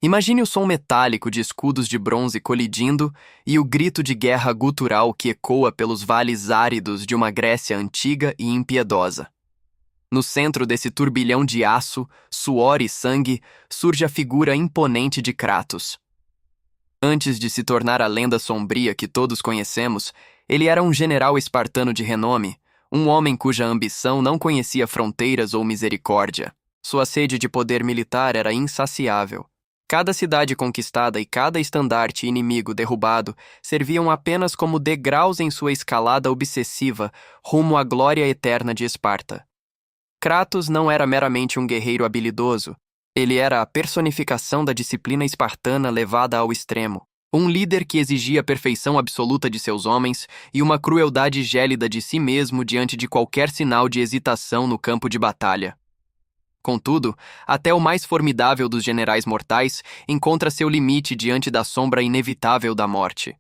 Imagine o som metálico de escudos de bronze colidindo e o grito de guerra gutural que ecoa pelos vales áridos de uma Grécia antiga e impiedosa. No centro desse turbilhão de aço, suor e sangue, surge a figura imponente de Kratos. Antes de se tornar a lenda sombria que todos conhecemos, ele era um general espartano de renome, um homem cuja ambição não conhecia fronteiras ou misericórdia. Sua sede de poder militar era insaciável. Cada cidade conquistada e cada estandarte inimigo derrubado serviam apenas como degraus em sua escalada obsessiva rumo à glória eterna de Esparta. Kratos não era meramente um guerreiro habilidoso, ele era a personificação da disciplina espartana levada ao extremo. Um líder que exigia a perfeição absoluta de seus homens e uma crueldade gélida de si mesmo diante de qualquer sinal de hesitação no campo de batalha. Contudo, até o mais formidável dos generais mortais encontra seu limite diante da sombra inevitável da morte.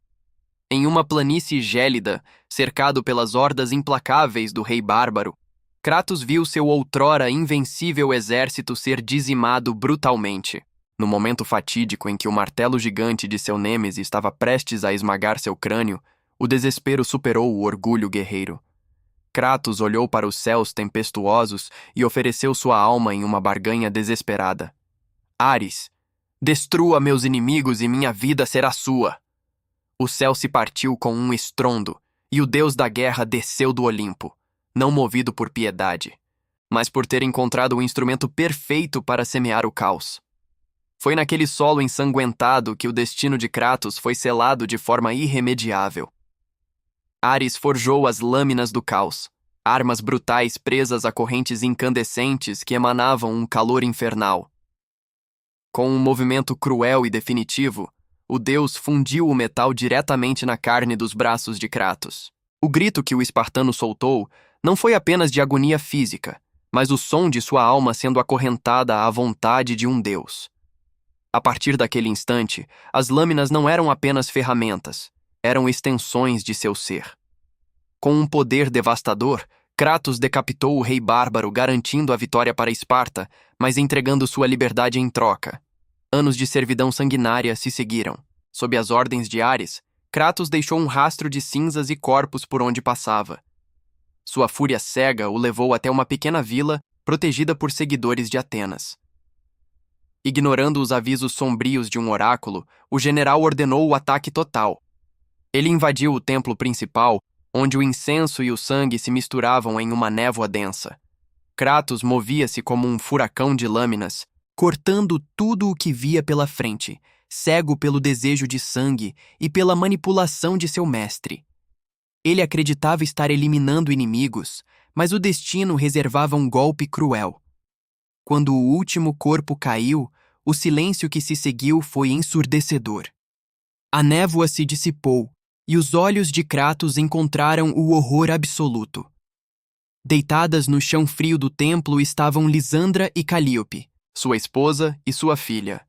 Em uma planície gélida, cercado pelas hordas implacáveis do rei bárbaro, Kratos viu seu outrora invencível exército ser dizimado brutalmente. No momento fatídico em que o martelo gigante de seu nêmese estava prestes a esmagar seu crânio, o desespero superou o orgulho guerreiro. Kratos olhou para os céus tempestuosos e ofereceu sua alma em uma barganha desesperada. Ares, destrua meus inimigos e minha vida será sua. O céu se partiu com um estrondo e o deus da guerra desceu do Olimpo, não movido por piedade, mas por ter encontrado o instrumento perfeito para semear o caos. Foi naquele solo ensanguentado que o destino de Kratos foi selado de forma irremediável. Ares forjou as lâminas do caos, armas brutais presas a correntes incandescentes que emanavam um calor infernal. Com um movimento cruel e definitivo, o deus fundiu o metal diretamente na carne dos braços de Kratos. O grito que o espartano soltou não foi apenas de agonia física, mas o som de sua alma sendo acorrentada à vontade de um deus. A partir daquele instante, as lâminas não eram apenas ferramentas, eram extensões de seu ser. Com um poder devastador, Kratos decapitou o rei bárbaro, garantindo a vitória para Esparta, mas entregando sua liberdade em troca. Anos de servidão sanguinária se seguiram. Sob as ordens de Ares, Kratos deixou um rastro de cinzas e corpos por onde passava. Sua fúria cega o levou até uma pequena vila protegida por seguidores de Atenas. Ignorando os avisos sombrios de um oráculo, o general ordenou o ataque total. Ele invadiu o templo principal, onde o incenso e o sangue se misturavam em uma névoa densa. Kratos movia-se como um furacão de lâminas, cortando tudo o que via pela frente, cego pelo desejo de sangue e pela manipulação de seu mestre. Ele acreditava estar eliminando inimigos, mas o destino reservava um golpe cruel. Quando o último corpo caiu, o silêncio que se seguiu foi ensurdecedor. A névoa se dissipou, e os olhos de Kratos encontraram o horror absoluto. Deitadas no chão frio do templo estavam Lisandra e Calíope, sua esposa e sua filha.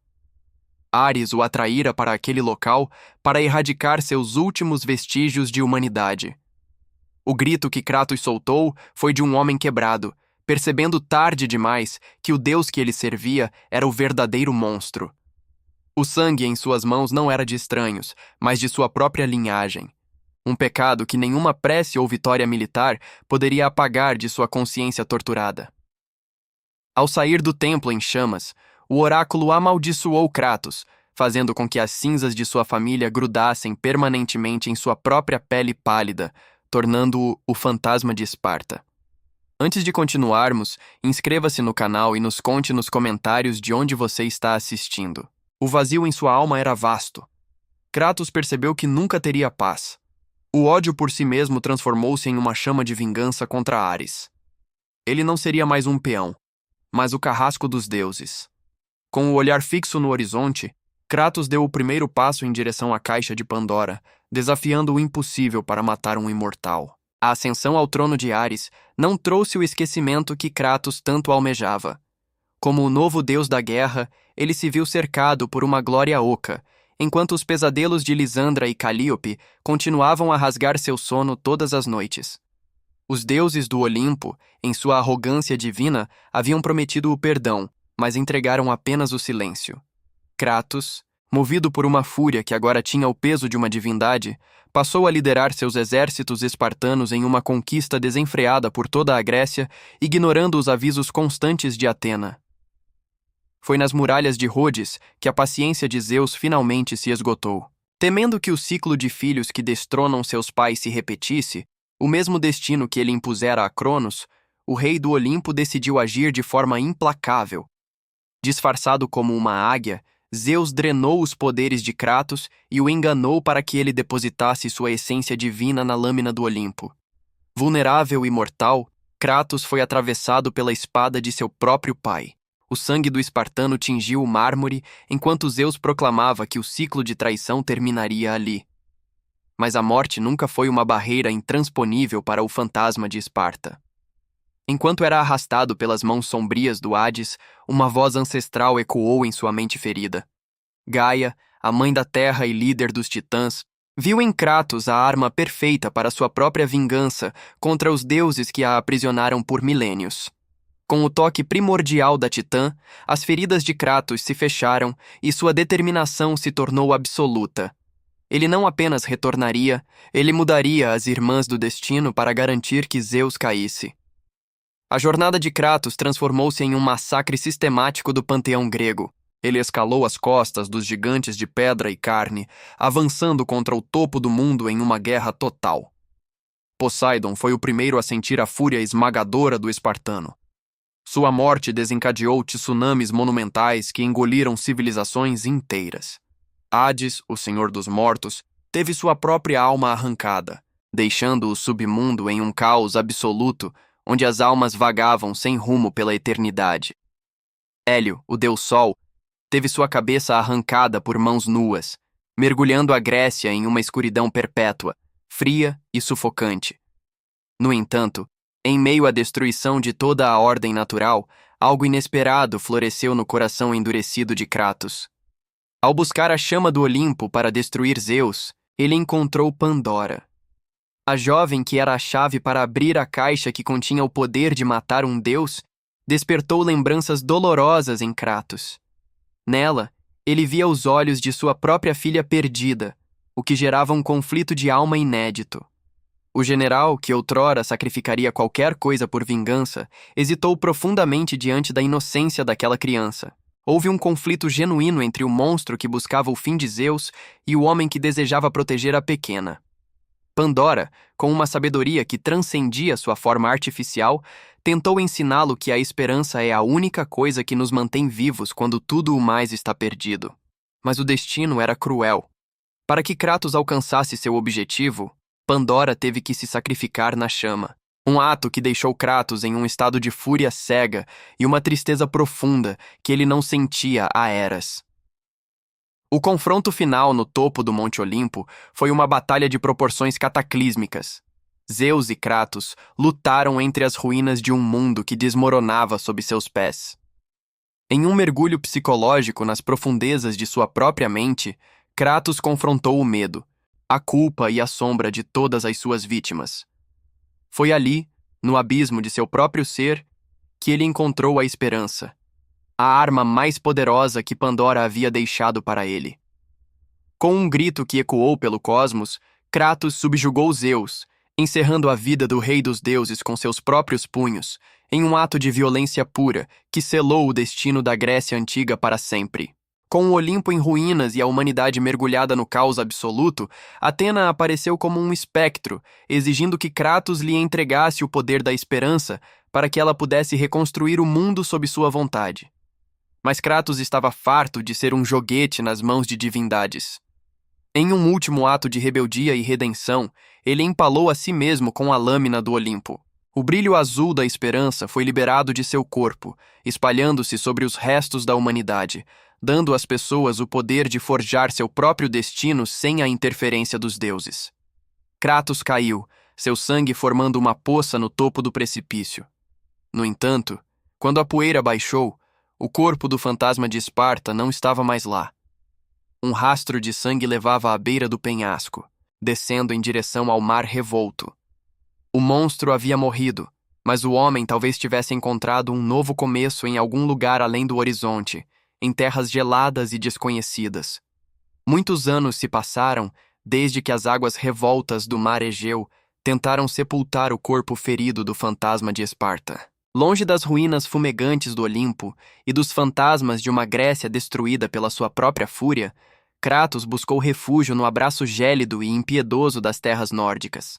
Ares o atraíra para aquele local para erradicar seus últimos vestígios de humanidade. O grito que Kratos soltou foi de um homem quebrado, percebendo tarde demais que o deus que ele servia era o verdadeiro monstro. O sangue em suas mãos não era de estranhos, mas de sua própria linhagem. Um pecado que nenhuma prece ou vitória militar poderia apagar de sua consciência torturada. Ao sair do templo em chamas, o oráculo amaldiçoou Kratos, fazendo com que as cinzas de sua família grudassem permanentemente em sua própria pele pálida, tornando-o o fantasma de Esparta. Antes de continuarmos, inscreva-se no canal e nos conte nos comentários de onde você está assistindo. O vazio em sua alma era vasto. Kratos percebeu que nunca teria paz. O ódio por si mesmo transformou-se em uma chama de vingança contra Ares. Ele não seria mais um peão, mas o carrasco dos deuses. Com o olhar fixo no horizonte, Kratos deu o primeiro passo em direção à caixa de Pandora, desafiando o impossível para matar um imortal. A ascensão ao trono de Ares não trouxe o esquecimento que Kratos tanto almejava. Como o novo deus da guerra, ele se viu cercado por uma glória oca, enquanto os pesadelos de Lisandra e Calíope continuavam a rasgar seu sono todas as noites. Os deuses do Olimpo, em sua arrogância divina, haviam prometido o perdão, mas entregaram apenas o silêncio. Kratos, movido por uma fúria que agora tinha o peso de uma divindade, passou a liderar seus exércitos espartanos em uma conquista desenfreada por toda a Grécia, ignorando os avisos constantes de Atena. Foi nas muralhas de Rhodes que a paciência de Zeus finalmente se esgotou. Temendo que o ciclo de filhos que destronam seus pais se repetisse, o mesmo destino que ele impusera a Cronos, o rei do Olimpo decidiu agir de forma implacável. Disfarçado como uma águia, Zeus drenou os poderes de Kratos e o enganou para que ele depositasse sua essência divina na lâmina do Olimpo. Vulnerável e mortal, Kratos foi atravessado pela espada de seu próprio pai. O sangue do espartano tingiu o mármore, enquanto Zeus proclamava que o ciclo de traição terminaria ali. Mas a morte nunca foi uma barreira intransponível para o fantasma de Esparta. Enquanto era arrastado pelas mãos sombrias do Hades, uma voz ancestral ecoou em sua mente ferida. Gaia, a mãe da terra e líder dos titãs, viu em Kratos a arma perfeita para sua própria vingança contra os deuses que a aprisionaram por milênios. Com o toque primordial da Titã, as feridas de Kratos se fecharam e sua determinação se tornou absoluta. Ele não apenas retornaria, ele mudaria as irmãs do destino para garantir que Zeus caísse. A jornada de Kratos transformou-se em um massacre sistemático do panteão grego. Ele escalou as costas dos gigantes de pedra e carne, avançando contra o topo do mundo em uma guerra total. Poseidon foi o primeiro a sentir a fúria esmagadora do espartano. Sua morte desencadeou tsunamis monumentais que engoliram civilizações inteiras. Hades, o Senhor dos Mortos, teve sua própria alma arrancada, deixando o submundo em um caos absoluto, onde as almas vagavam sem rumo pela eternidade. Hélio, o Deus Sol, teve sua cabeça arrancada por mãos nuas, mergulhando a Grécia em uma escuridão perpétua, fria e sufocante. No entanto, em meio à destruição de toda a ordem natural, algo inesperado floresceu no coração endurecido de Kratos. Ao buscar a chama do Olimpo para destruir Zeus, ele encontrou Pandora. A jovem que era a chave para abrir a caixa que continha o poder de matar um deus, despertou lembranças dolorosas em Kratos. Nela, ele via os olhos de sua própria filha perdida, o que gerava um conflito de alma inédito. O general, que outrora sacrificaria qualquer coisa por vingança, hesitou profundamente diante da inocência daquela criança. Houve um conflito genuíno entre o monstro que buscava o fim de Zeus e o homem que desejava proteger a pequena. Pandora, com uma sabedoria que transcendia sua forma artificial, tentou ensiná-lo que a esperança é a única coisa que nos mantém vivos quando tudo o mais está perdido. Mas o destino era cruel. Para que Kratos alcançasse seu objetivo, Pandora teve que se sacrificar na chama. Um ato que deixou Kratos em um estado de fúria cega e uma tristeza profunda que ele não sentia há eras. O confronto final no topo do Monte Olimpo foi uma batalha de proporções cataclísmicas. Zeus e Kratos lutaram entre as ruínas de um mundo que desmoronava sob seus pés. Em um mergulho psicológico nas profundezas de sua própria mente, Kratos confrontou o medo, a culpa e a sombra de todas as suas vítimas. Foi ali, no abismo de seu próprio ser, que ele encontrou a esperança, a arma mais poderosa que Pandora havia deixado para ele. Com um grito que ecoou pelo cosmos, Kratos subjugou Zeus, encerrando a vida do rei dos deuses com seus próprios punhos, em um ato de violência pura que selou o destino da Grécia antiga para sempre. Com o Olimpo em ruínas e a humanidade mergulhada no caos absoluto, Atena apareceu como um espectro, exigindo que Kratos lhe entregasse o poder da esperança para que ela pudesse reconstruir o mundo sob sua vontade. Mas Kratos estava farto de ser um joguete nas mãos de divindades. Em um último ato de rebeldia e redenção, ele empalou a si mesmo com a lâmina do Olimpo. O brilho azul da esperança foi liberado de seu corpo, espalhando-se sobre os restos da humanidade, dando às pessoas o poder de forjar seu próprio destino sem a interferência dos deuses. Kratos caiu, seu sangue formando uma poça no topo do precipício. No entanto, quando a poeira baixou, o corpo do fantasma de Esparta não estava mais lá. Um rastro de sangue levava à beira do penhasco, descendo em direção ao mar revolto. O monstro havia morrido, mas o homem talvez tivesse encontrado um novo começo em algum lugar além do horizonte, em terras geladas e desconhecidas. Muitos anos se passaram desde que as águas revoltas do mar Egeu tentaram sepultar o corpo ferido do fantasma de Esparta. Longe das ruínas fumegantes do Olimpo e dos fantasmas de uma Grécia destruída pela sua própria fúria, Kratos buscou refúgio no abraço gélido e impiedoso das terras nórdicas.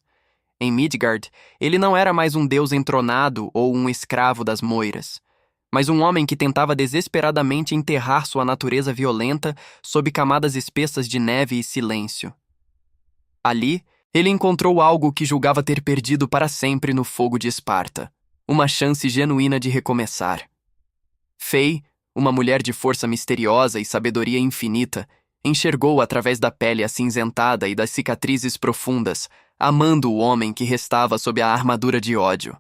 Em Midgard, ele não era mais um deus entronado ou um escravo das moiras, mas um homem que tentava desesperadamente enterrar sua natureza violenta sob camadas espessas de neve e silêncio. Ali, ele encontrou algo que julgava ter perdido para sempre no fogo de Esparta, uma chance genuína de recomeçar. Fei, uma mulher de força misteriosa e sabedoria infinita, enxergou através da pele acinzentada e das cicatrizes profundas, amando o homem que restava sob a armadura de ódio.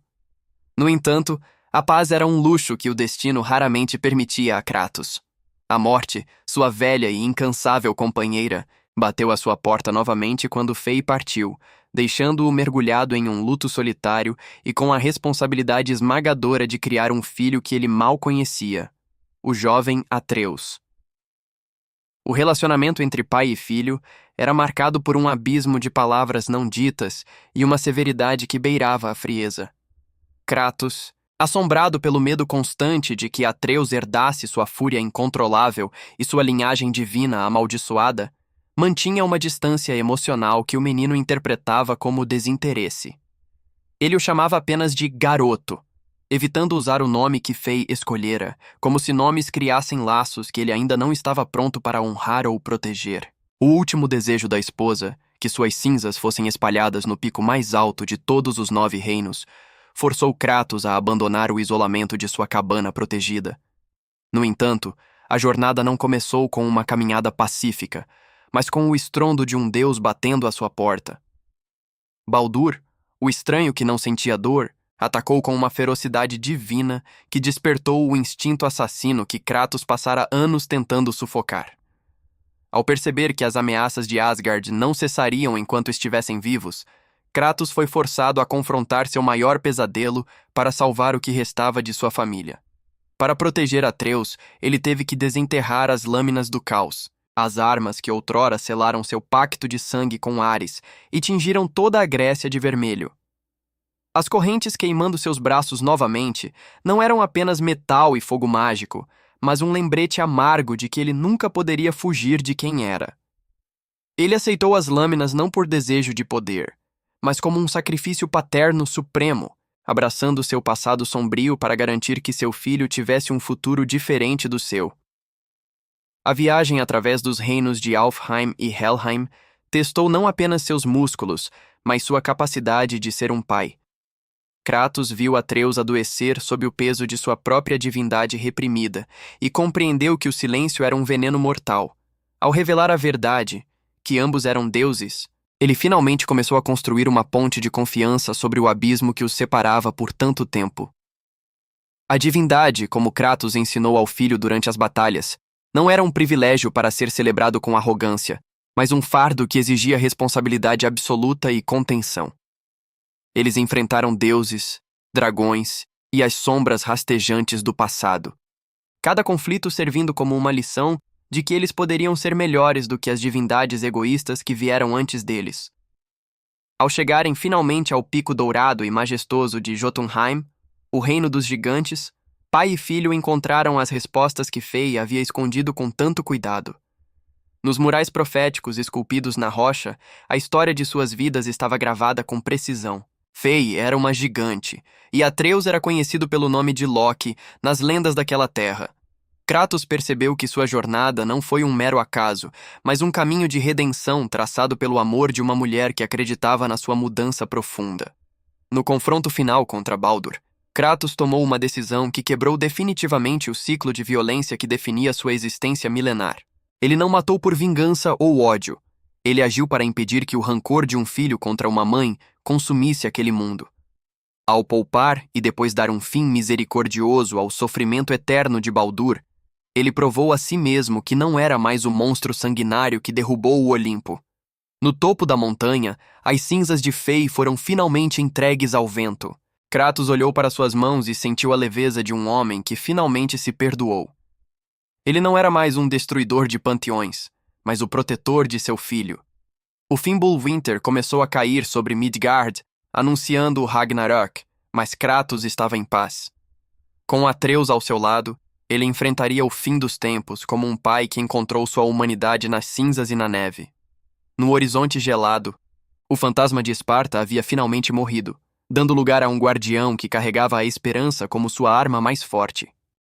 No entanto, a paz era um luxo que o destino raramente permitia a Kratos. A morte, sua velha e incansável companheira, bateu à sua porta novamente quando Fei partiu, deixando-o mergulhado em um luto solitário e com a responsabilidade esmagadora de criar um filho que ele mal conhecia, o jovem Atreus. O relacionamento entre pai e filho era marcado por um abismo de palavras não ditas e uma severidade que beirava a frieza. Kratos, assombrado pelo medo constante de que Atreus herdasse sua fúria incontrolável e sua linhagem divina amaldiçoada, mantinha uma distância emocional que o menino interpretava como desinteresse. Ele o chamava apenas de garoto, evitando usar o nome que Fei escolhera, como se nomes criassem laços que ele ainda não estava pronto para honrar ou proteger. O último desejo da esposa, que suas cinzas fossem espalhadas no pico mais alto de todos os 9 reinos, forçou Kratos a abandonar o isolamento de sua cabana protegida. No entanto, a jornada não começou com uma caminhada pacífica, mas com o estrondo de um deus batendo à sua porta. Baldur, o estranho que não sentia dor, atacou com uma ferocidade divina que despertou o instinto assassino que Kratos passara anos tentando sufocar. Ao perceber que as ameaças de Asgard não cessariam enquanto estivessem vivos, Kratos foi forçado a confrontar seu maior pesadelo para salvar o que restava de sua família. Para proteger Atreus, ele teve que desenterrar as lâminas do caos, as armas que outrora selaram seu pacto de sangue com Ares e tingiram toda a Grécia de vermelho. As correntes queimando seus braços novamente não eram apenas metal e fogo mágico, mas um lembrete amargo de que ele nunca poderia fugir de quem era. Ele aceitou as lâminas não por desejo de poder, mas como um sacrifício paterno supremo, abraçando seu passado sombrio para garantir que seu filho tivesse um futuro diferente do seu. A viagem através dos reinos de Alfheim e Helheim testou não apenas seus músculos, mas sua capacidade de ser um pai. Kratos viu Atreus adoecer sob o peso de sua própria divindade reprimida e compreendeu que o silêncio era um veneno mortal. Ao revelar a verdade, que ambos eram deuses, ele finalmente começou a construir uma ponte de confiança sobre o abismo que os separava por tanto tempo. A divindade, como Kratos ensinou ao filho durante as batalhas, não era um privilégio para ser celebrado com arrogância, mas um fardo que exigia responsabilidade absoluta e contenção. Eles enfrentaram deuses, dragões e as sombras rastejantes do passado, cada conflito servindo como uma lição de que eles poderiam ser melhores do que as divindades egoístas que vieram antes deles. Ao chegarem finalmente ao pico dourado e majestoso de Jotunheim, o reino dos gigantes, pai e filho encontraram as respostas que Fei havia escondido com tanto cuidado. Nos murais proféticos esculpidos na rocha, a história de suas vidas estava gravada com precisão. Fei era uma gigante, e Atreus era conhecido pelo nome de Loki nas lendas daquela terra. Kratos percebeu que sua jornada não foi um mero acaso, mas um caminho de redenção traçado pelo amor de uma mulher que acreditava na sua mudança profunda. No confronto final contra Baldur, Kratos tomou uma decisão que quebrou definitivamente o ciclo de violência que definia sua existência milenar. Ele não matou por vingança ou ódio. Ele agiu para impedir que o rancor de um filho contra uma mãe consumisse aquele mundo. Ao poupar e depois dar um fim misericordioso ao sofrimento eterno de Baldur, ele provou a si mesmo que não era mais o monstro sanguinário que derrubou o Olimpo. No topo da montanha, as cinzas de Fei foram finalmente entregues ao vento. Kratos olhou para suas mãos e sentiu a leveza de um homem que finalmente se perdoou. Ele não era mais um destruidor de panteões, mas o protetor de seu filho. O Fimbulwinter começou a cair sobre Midgard, anunciando o Ragnarök, mas Kratos estava em paz. Com Atreus ao seu lado, ele enfrentaria o fim dos tempos como um pai que encontrou sua humanidade nas cinzas e na neve. No horizonte gelado, o fantasma de Esparta havia finalmente morrido, dando lugar a um guardião que carregava a esperança como sua arma mais forte.